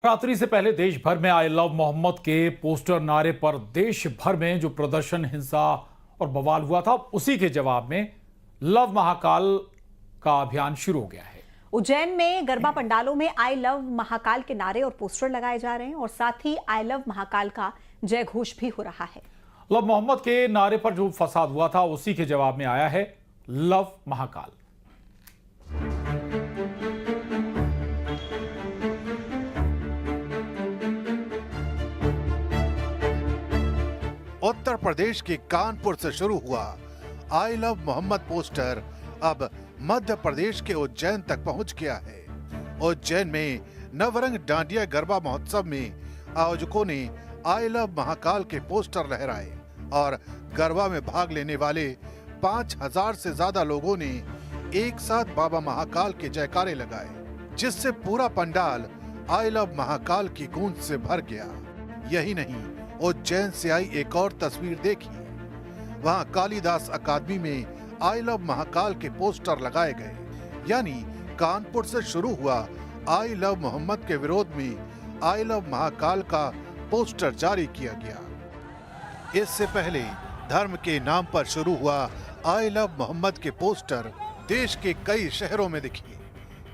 नवरात्रि से पहले देश भर में आई लव मोहम्मद के पोस्टर नारे पर देश भर में जो प्रदर्शन, हिंसा और बवाल हुआ था, उसी के जवाब में लव महाकाल का अभियान शुरू हो गया है। उज्जैन में गरबा पंडालों में आई लव महाकाल के नारे और पोस्टर लगाए जा रहे हैं और साथ ही आई लव महाकाल का जय घोष भी हो रहा है। लव मोहम्मद के नारे पर जो फसाद हुआ था, उसी के जवाब में आया है लव महाकाल। उत्तर प्रदेश के कानपुर से शुरू हुआ आई लव मोहम्मद पोस्टर अब मध्य प्रदेश के उज्जैन तक पहुंच गया है। उज्जैन में नवरंग डांडिया गरबा महोत्सव में आयोजकों ने आई लव महाकाल के पोस्टर लहराए और गरबा में भाग लेने वाले 5000 से ज्यादा लोगों ने एक साथ बाबा महाकाल के जयकारे लगाए, जिससे पूरा पंडाल आई लव महाकाल की गूंज से भर गया। यही नहीं, उज्जैन से आई एक और तस्वीर देखी। वहां कालिदास अकादमी में आई लव महाकाल के पोस्टर लगाए गए, यानी कानपुर से शुरू हुआ आई लव मोहम्मद के विरोध में आई लव महाकाल का पोस्टर जारी किया गया। इससे पहले धर्म के नाम पर शुरू हुआ आई लव मोहम्मद के पोस्टर देश के कई शहरों में दिखे।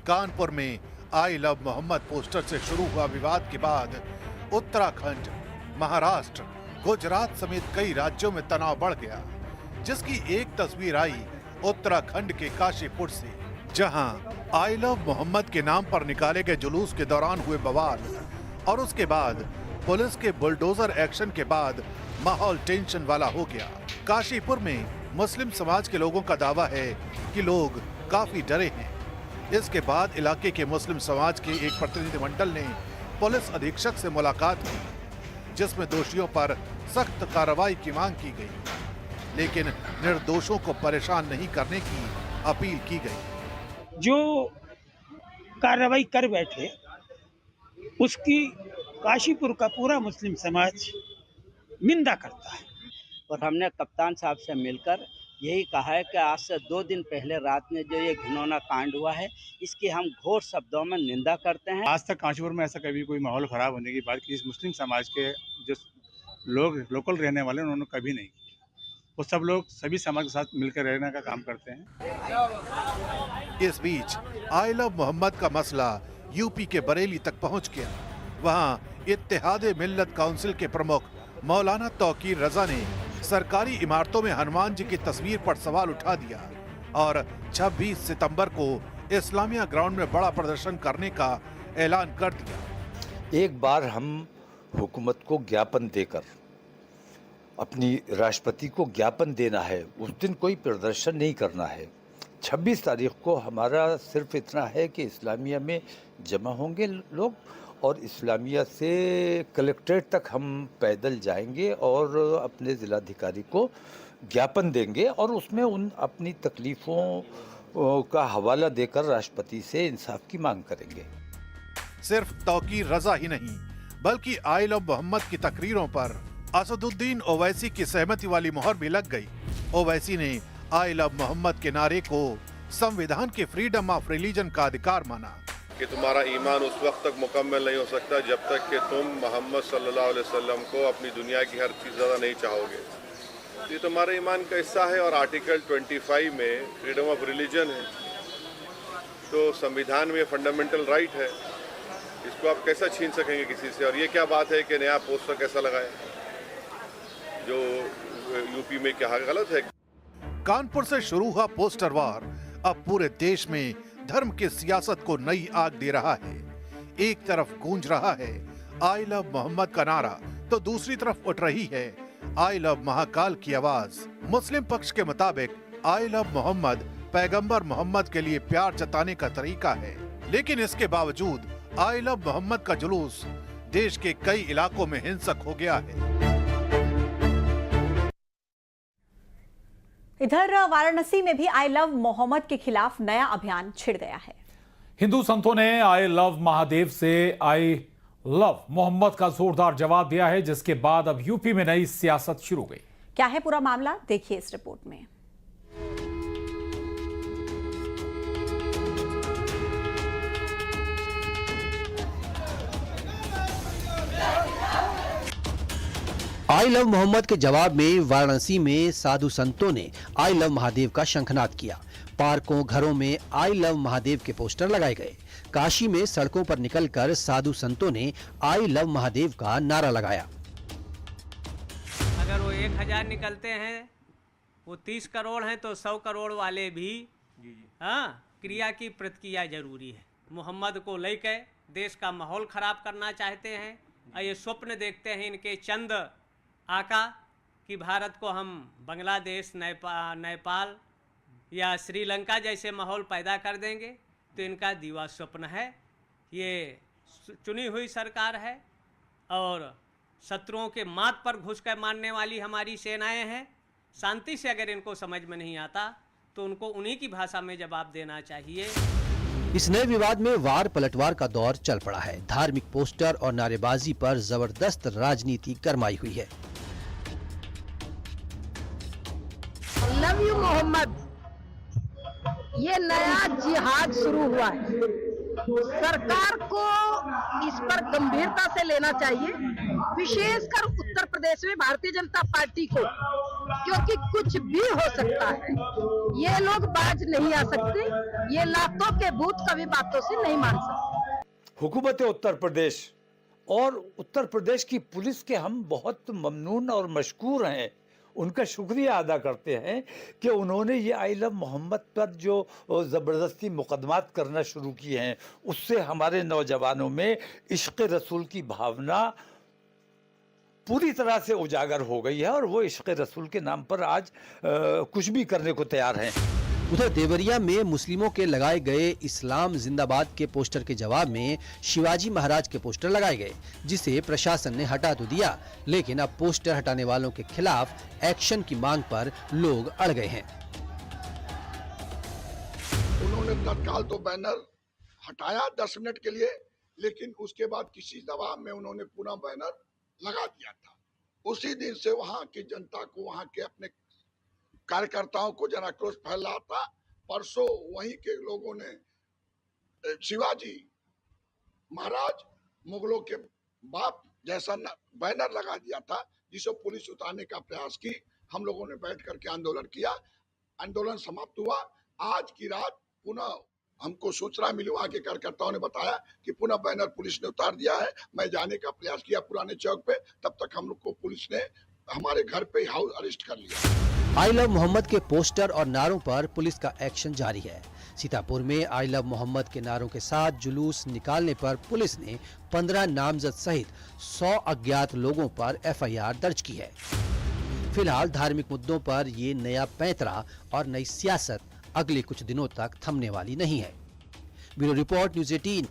कानपुर में आई लव मोहम्मद पोस्टर से शुरू हुआ विवाद के बाद उत्तराखंड, महाराष्ट्र, गुजरात समेत कई राज्यों में तनाव बढ़ गया, जिसकी एक तस्वीर आई उत्तराखंड के काशीपुर से, जहां आई लव मोहम्मद के नाम पर निकाले गए जुलूस के दौरान हुए बवाल और उसके बाद पुलिस के बुलडोजर एक्शन के बाद माहौल टेंशन वाला हो गया। काशीपुर में मुस्लिम समाज के लोगों का दावा है कि लोग काफी डरे हैं। इसके बाद इलाके के मुस्लिम समाज के एक प्रतिनिधिमंडल ने पुलिस अधीक्षक से मुलाकात की, जिसमें दोषियों पर सख्त कार्रवाई की मांग की गई, लेकिन निर्दोषों को परेशान नहीं करने की अपील की गई। जो कार्रवाई कर बैठे उसकी काशीपुर का पूरा मुस्लिम समाज निंदा करता है और हमने कप्तान साहब से मिलकर यही कहा है कि आज से 2 दिन पहले रात में जो ये घिनौना कांड हुआ है, इसकी हम घोर शब्दों में निंदा करते हैं। आज तक काशीपुर में ऐसा कभी कोई माहौल खराब होने की बात किसी मुस्लिम समाज के जो लोग लोकल रहने वाले उन्होंने कभी नहीं की। वो सब लोग सभी समाज के साथ मिलकर रहने का काम करते हैं। इस बीच आई लव मोहम्मद का मसला यूपी के बरेली तक पहुंच गया। वहां इत्तेहादे मिल्लत काउंसिल के प्रमुख मौलाना तौकीर रजा ने सरकारी इमारतों में हनुमान जी की तस्वीर पर सवाल उठा दिया और 26 सितंबर को इस्लामिया ग्राउंड में बड़ा प्रदर्शन करने का ऐलान कर दिया। एक बार हम हुकूमत को ज्ञापन देकर, अपनी राष्ट्रपति को ज्ञापन देना है, उस दिन कोई प्रदर्शन नहीं करना है। 26 तारीख को हमारा सिर्फ इतना है कि इस्लामिया में जमा होंगे लोग और इस्लामिया से कलेक्ट्रेट तक हम पैदल जाएंगे और अपने ज़िलाधिकारी को ज्ञापन देंगे और उसमें उन अपनी तकलीफ़ों का हवाला देकर राष्ट्रपति से इंसाफ की मांग करेंगे। सिर्फ तौकीर रजा ही नहीं, बल्कि आई लव मोहम्मद की तकरीरों पर असदुद्दीन ओवैसी की सहमति वाली मोहर भी लग गई। ओवैसी ने आई लव मोहम्मद के नारे को संविधान के फ्रीडम ऑफ रिलीजन का अधिकार माना कि तुम्हारा ईमान उस वक्त तक मुकम्मल नहीं हो सकता जब तक कि तुम मोहम्मद सल्लल्लाहु अलैहि वसल्लम को अपनी दुनिया की हर चीज़ ज़्यादा नहीं चाहोगे। ये तुम्हारा ईमान का हिस्सा है और आर्टिकल 25 में फ्रीडम ऑफ रिलीजन है, तो संविधान में फंडामेंटल राइट है, इसको आप कैसा छीन सकेंगे किसी से। और ये क्या बात है कि नया पोस्टर कैसा लगाए, जो यूपी में क्या गलत है। कानपुर से शुरू हुआ पोस्टर वार अब पूरे देश में धर्म की सियासत को नई आग दे रहा है। एक तरफ गूंज रहा है आई लव मोहम्मद का नारा, तो दूसरी तरफ उठ रही है आई लव महाकाल की आवाज। मुस्लिम पक्ष के मुताबिक आई लव मोहम्मद पैगंबर मोहम्मद के लिए प्यार जताने का तरीका है, लेकिन इसके बावजूद आई लव मोहम्मद का जुलूस देश के कई इलाकों में हिंसक हो गया है। इधर वाराणसी में भी आई लव मोहम्मद के खिलाफ नया अभियान छिड़ गया है। हिंदू संतों ने आई लव महादेव से आई लव मोहम्मद का जोरदार जवाब दिया है, जिसके बाद अब यूपी में नई सियासत शुरू हो गई। क्या है पूरा मामला, देखिए इस रिपोर्ट में। आई लव मोहम्मद के जवाब में वाराणसी में साधु संतों ने आई लव महादेव का शंखनाद किया। पार्कों, घरों में आई लव महादेव के पोस्टर लगाए गए। काशी में सड़कों पर निकलकर साधु संतों ने आई लव महादेव का नारा लगाया। अगर वो 1000 निकलते हैं, वो 30 करोड़ हैं, तो 100 करोड़ वाले भी हाँ क्रिया की प्रतिक्रिया जरूरी है। मोहम्मद को लेकर देश का माहौल खराब करना चाहते हैं और ये स्वप्न देखते हैं इनके चंद आका कि भारत को हम बांग्लादेश, नेपाल या श्रीलंका जैसे माहौल पैदा कर देंगे, तो इनका दीवा स्वप्न है। ये चुनी हुई सरकार है और शत्रुओं के माथ पर घुसकर मारने वाली हमारी सेनाएं हैं। शांति से अगर इनको समझ में नहीं आता तो उनको उन्हीं की भाषा में जवाब देना चाहिए। इस नए विवाद में वार पलटवार का दौर चल पड़ा है। धार्मिक पोस्टर और नारेबाजी पर जबरदस्त राजनीति गरमाई हुई है। लव यू मोहम्मद, ये नया जिहाद शुरू हुआ है। सरकार को इस पर गंभीरता से लेना चाहिए, विशेषकर उत्तर प्रदेश में भारतीय जनता पार्टी को, क्योंकि कुछ भी हो सकता है। ये लोग बाज नहीं आ सकते, ये लातों के भूत कभी बातों से नहीं मान सकते। हुकूमत उत्तर प्रदेश और उत्तर प्रदेश की पुलिस के हम बहुत ममनून और मशकूर हैं, उनका शुक्रिया अदा करते हैं कि उन्होंने ये आई लव मोहम्मद पर जो ज़बरदस्ती मुकदमात करना शुरू किए हैं, उससे हमारे नौजवानों में इश्क़ रसूल की भावना पूरी तरह से उजागर हो गई है और वो इश्क़ रसूल के नाम पर आज कुछ भी करने को तैयार हैं। उधर देवरिया में मुस्लिमों के लगाए गए इस्लाम जिंदाबाद के पोस्टर के जवाब में शिवाजी महाराज के पोस्टर लगाए गए, जिसे प्रशासन ने हटा तो दिया, लेकिन अब पोस्टर हटाने वालों के खिलाफ एक्शन की मांग पर लोग अड़ गए हैं। उन्होंने तत्काल तो बैनर हटाया 10 मिनट के लिए, लेकिन उसके बाद किसी दबाव में उन्होंने पुनः बैनर लगा दिया था। उसी दिन से वहां की जनता को, वहां के अपने कार्यकर्ताओं को जन आक्रोश फैल रहा था। परसों वहीं के लोगों ने शिवाजी महाराज मुगलों के बाप जैसा बैनर लगा दिया था, जिसे पुलिस उतारने का प्रयास की। हम लोगों ने बैठ करके आंदोलन किया, आंदोलन समाप्त हुआ। आज की रात पुनः हमको सूचना मिली, वहां के कार्यकर्ताओं ने बताया कि पुनः बैनर पुलिस ने उतार दिया है। मैं जाने का प्रयास किया पुराने चौक पे, तब तक हम लोग को पुलिस ने हमारे घर पे हाउस अरेस्ट कर लिया। आई लव मोहम्मद के पोस्टर और नारों पर पुलिस का एक्शन जारी है। सीतापुर में आई लव मोहम्मद के नारों के साथ जुलूस निकालने पर पुलिस ने 15 नामजद सहित 100 अज्ञात लोगों पर FIR दर्ज की है। फिलहाल धार्मिक मुद्दों पर ये नया पैंतरा और नई सियासत अगले कुछ दिनों तक थमने वाली नहीं है। Bureau report, news 18।